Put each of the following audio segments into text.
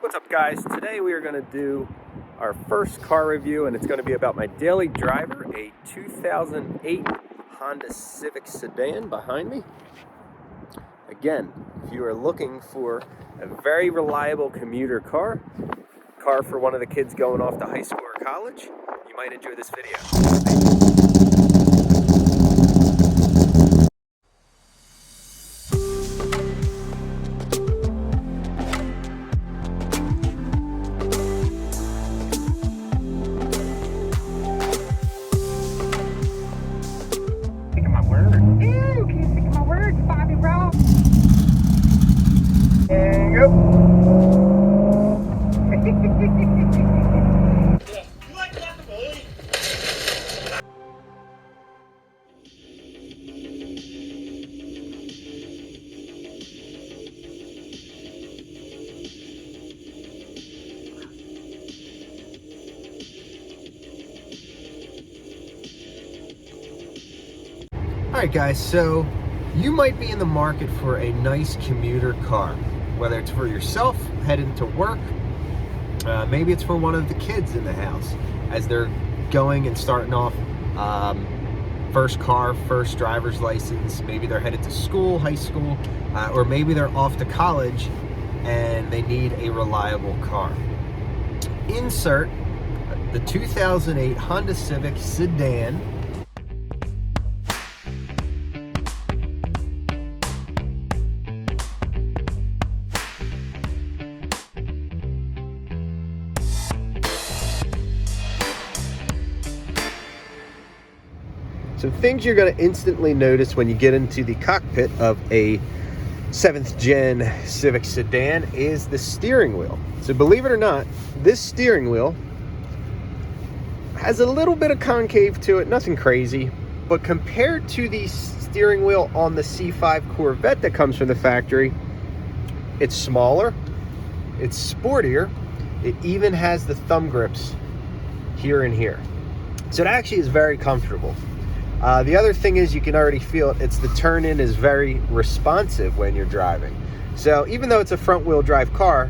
What's up, guys? Today we are going to do our first car review, and it's going to be about my daily driver, a 2008 Honda Civic Sedan behind me. Again, if you are looking for a very reliable commuter car for one of the kids going off to high school or college, you might enjoy this video. Alright guys, so you might be in the market for a nice commuter car, whether it's for yourself heading to work, maybe it's for one of the kids in the house as they're going and starting off first car, first driver's license. Maybe they're headed to school, high school, or maybe they're off to college and they need a reliable car. Insert the 2008 Honda Civic Sedan. Some things you're going to instantly notice when you get into the cockpit of a 7th gen Civic Sedan is the steering wheel. So believe it or not, this steering wheel has a little bit of concave to it, nothing crazy, but compared to the steering wheel on the C5 Corvette that comes from the factory, it's smaller, it's sportier, it even has the thumb grips here and here. So it actually is very comfortable. The other thing is, you can already feel it. The turn-in is very responsive when you're driving. So even though it's a front-wheel drive car,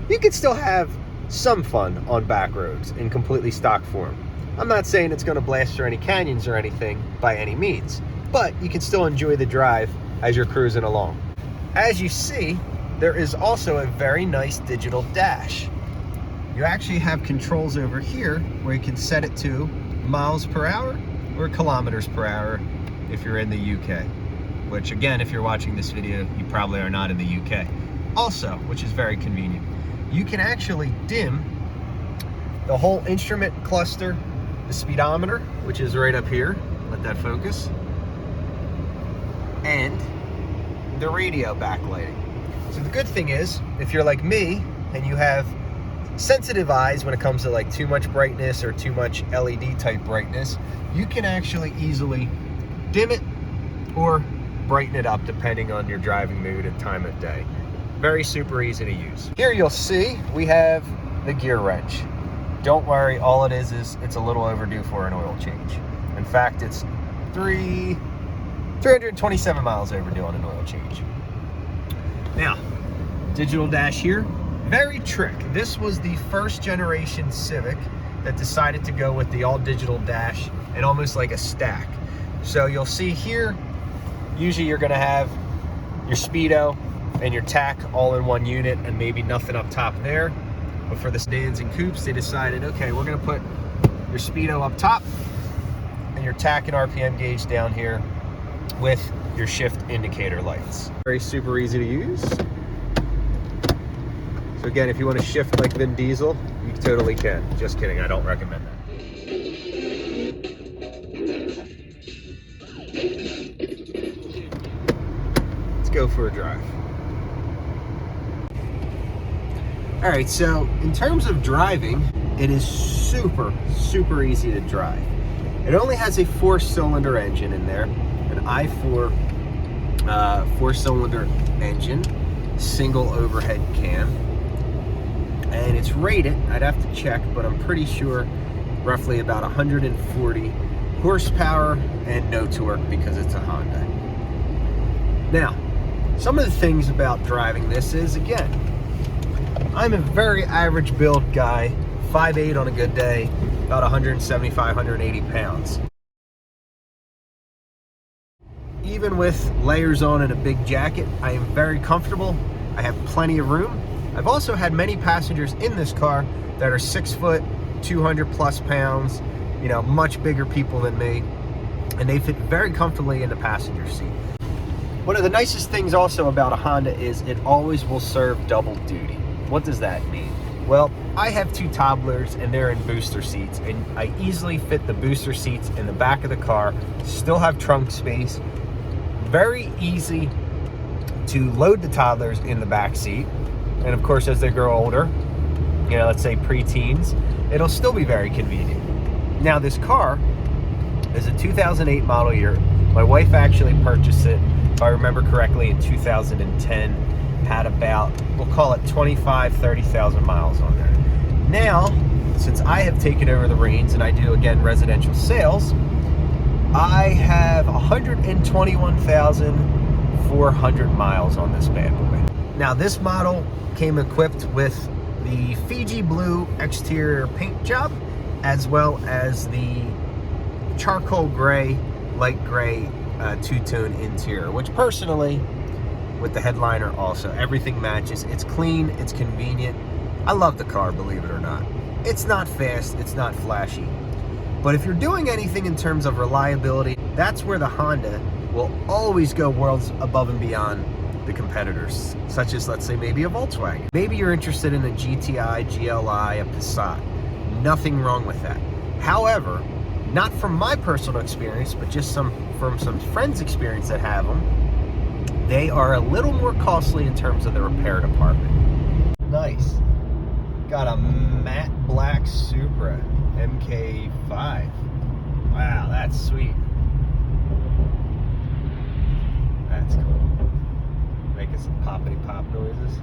you can still have some fun on back roads in completely stock form. I'm not saying it's going to blast through any canyons or anything by any means, but you can still enjoy the drive as you're cruising along. As you see, there is also a very nice digital dash. You actually have controls over here where you can set it to miles per hour or kilometers per hour if you're in the UK, which again, if you're watching this video, you probably are not in the UK. Also, which is very convenient, you can actually dim the whole instrument cluster, the speedometer, which is right up here, let that focus, and the radio backlighting. So the good thing is, if you're like me and you have sensitive eyes when it comes to like too much brightness or too much LED type brightness, you can actually easily dim it or brighten it up depending on your driving mood and time of day. Very super easy to use. Here you'll see we have the gear wrench. Don't worry, all it is it's a little overdue for an oil change. In fact, it's 327 miles overdue on an oil change. Now, digital dash here. Very trick. This was the first generation Civic that decided to go with the all digital dash and almost like a stack. So you'll see here, usually you're going to have your speedo and your tack all in one unit and maybe nothing up top there. But for the sedans and coupes, they decided, okay, we're going to put your speedo up top and your tack and RPM gauge down here with your shift indicator lights. Very super easy to use. So again, if you want to shift like Vin Diesel, you totally can. Just kidding, I don't recommend that. Let's go for a drive. All right, so in terms of driving, it is super, super easy to drive. It only has a 4-cylinder engine in there, an i4 4-cylinder engine, single overhead cam. And it's rated, I'd have to check, but I'm pretty sure roughly about 140 horsepower and no torque because it's a Honda. Now, some of the things about driving this is, again, I'm a very average build guy, 5'8" on a good day, about 175, 180 pounds. Even with layers on and a big jacket, I am very comfortable. I have plenty of room. I've also had many passengers in this car that are 6 foot, 200 plus pounds, you know, much bigger people than me, and they fit very comfortably in the passenger seat. One of the nicest things also about a Honda is it always will serve double duty. What does that mean? Well, I have 2 toddlers and they're in booster seats, and I easily fit the booster seats in the back of the car, still have trunk space, very easy to load the toddlers in the back seat. And of course, as they grow older, you know, let's say preteens, it'll still be very convenient. Now, this car is a 2008 model year. My wife actually purchased it, if I remember correctly, in 2010. Had about, we'll call it 30,000 miles on there. Now, since I have taken over the reins and I do, again, residential sales, I have 121,400 miles on this bad boy. Now, this model came equipped with the Fiji blue exterior paint job, as well as the charcoal gray, light gray two-tone interior, which personally, with the headliner also, everything matches. It's clean, it's convenient. I love the car, believe it or not. It's not fast, it's not flashy. But if you're doing anything in terms of reliability, that's where the Honda will always go worlds above and beyond the competitors, such as, let's say, maybe a Volkswagen. Maybe you're interested in a GTI, GLI, a Passat. Nothing wrong with that. However, not from my personal experience, but just from some friends' experience that have them, they are a little more costly in terms of the repair department. Nice. Got a matte black Supra MK5. Wow, that's sweet. That's cool. Making some poppity pop noises.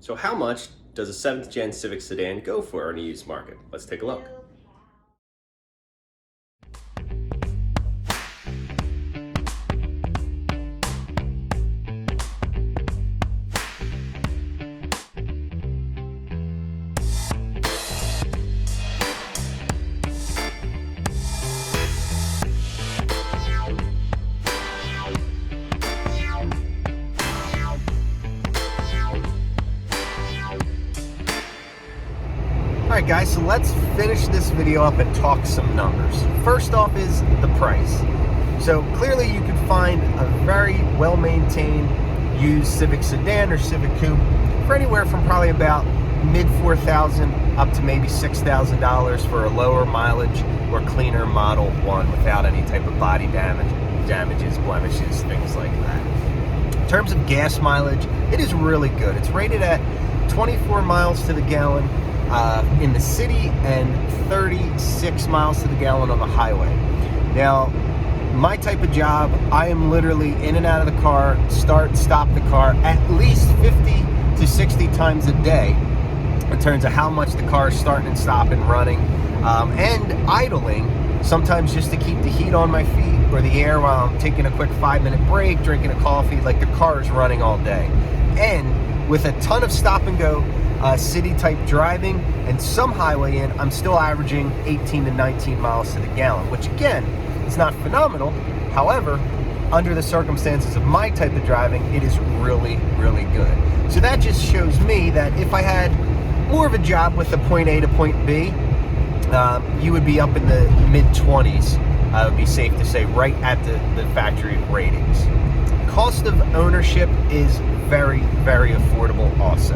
So how much does a 7th gen Civic Sedan go for in a used market? Let's take a look. Alright guys, so let's finish this video up and talk some numbers. First off is the price. So clearly you can find a very well-maintained used Civic Sedan or Civic Coupe for anywhere from probably about mid $4,000 up to maybe $6,000 for a lower mileage or cleaner Model 1 without any type of body damages, blemishes, things like that. In terms of gas mileage, it is really good. It's rated at 24 miles to the gallon in the city and 36 miles to the gallon on the highway. Now, my type of job, I am literally in and out of the car, start, stop the car at least 50 to 60 times a day in terms of how much the car is starting and stopping, running, and idling, sometimes just to keep the heat on my feet or the air while I'm taking a quick 5-minute break, drinking a coffee. Like, the car is running all day. And with a ton of stop and go city type driving and some highway in, I'm still averaging 18 to 19 miles to the gallon, which again is not phenomenal. However, under the circumstances of my type of driving, it is really, really good. So that just shows me that if I had more of a job with the point A to point B, you would be up in the mid-20s. It would be safe to say, right at the factory ratings. Cost of ownership is very, very affordable also.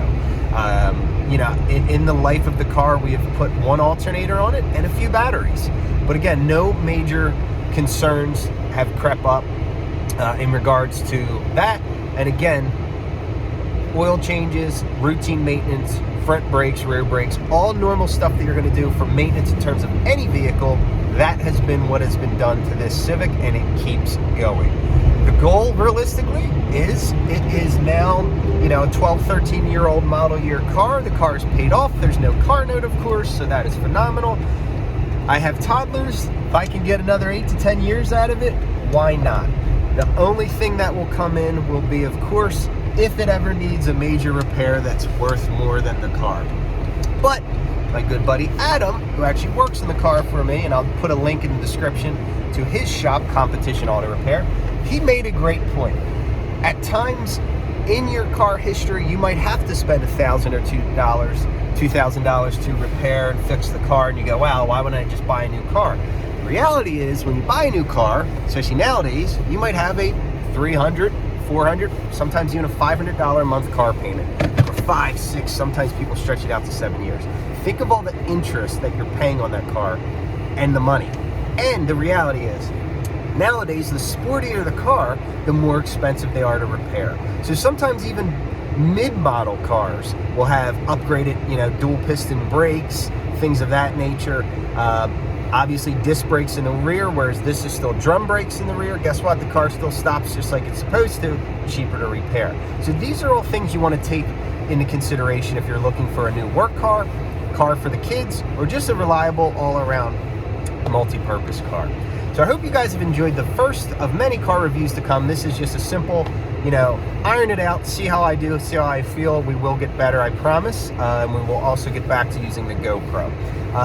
You know, in the life of the car, we have put one alternator on it and a few batteries. But again, no major concerns have crept up in regards to that. And again, oil changes, routine maintenance, front brakes, rear brakes, all normal stuff that you're going to do for maintenance in terms of any vehicle. That has been what has been done to this Civic, and it keeps going. The goal, realistically, is it is now, you know, a 12, 13-year-old model year car. The car is paid off. There's no car note, of course, so that is phenomenal. I have toddlers. If I can get another 8 to 10 years out of it, why not? The only thing that will come in will be, of course, if it ever needs a major repair that's worth more than the car. But my good buddy Adam, who actually works in the car for me, and I'll put a link in the description to his shop, Competition Auto Repair, he made a great point. At times in your car history, you might have to spend $1,000 or $2,000 to repair and fix the car, and you go, wow, why wouldn't I just buy a new car? The reality is, when you buy a new car, especially nowadays, you might have a $300, $400, sometimes even a $500 a month car payment, or 5, 6, sometimes people stretch it out to 7 years. Think of all the interest that you're paying on that car and the money. And the reality is, nowadays, the sportier the car, the more expensive they are to repair. So sometimes even mid-model cars will have upgraded, you know, dual piston brakes, things of that nature. Obviously disc brakes in the rear, whereas this is still drum brakes in the rear. Guess what? The car still stops just like it's supposed to, cheaper to repair. So these are all things you want to take into consideration if you're looking for a new work car, car for the kids, or just a reliable all-around multi-purpose car. So I hope you guys have enjoyed the first of many car reviews to come. This is just a simple, you know, iron it out, see how I do, see how I feel. We will get better, I promise. And we will also get back to using the GoPro.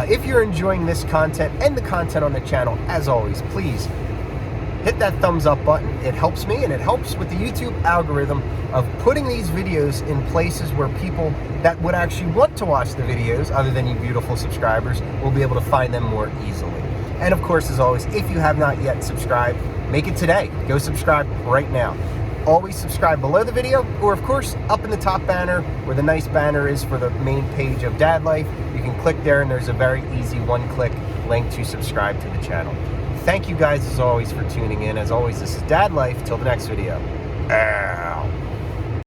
If you're enjoying this content and the content on the channel, as always, please hit that thumbs up button. It helps me, and it helps with the YouTube algorithm of putting these videos in places where people that would actually want to watch the videos, other than you beautiful subscribers, will be able to find them more easily. And of course, as always, if you have not yet subscribed, make it today. Go subscribe right now. Always subscribe below the video, or of course, up in the top banner, where the nice banner is for the main page of Dadlife. You can click there, and there's a very easy one-click link to subscribe to the channel. Thank you guys, as always, for tuning in. As always, this is Dadlife. Till the next video.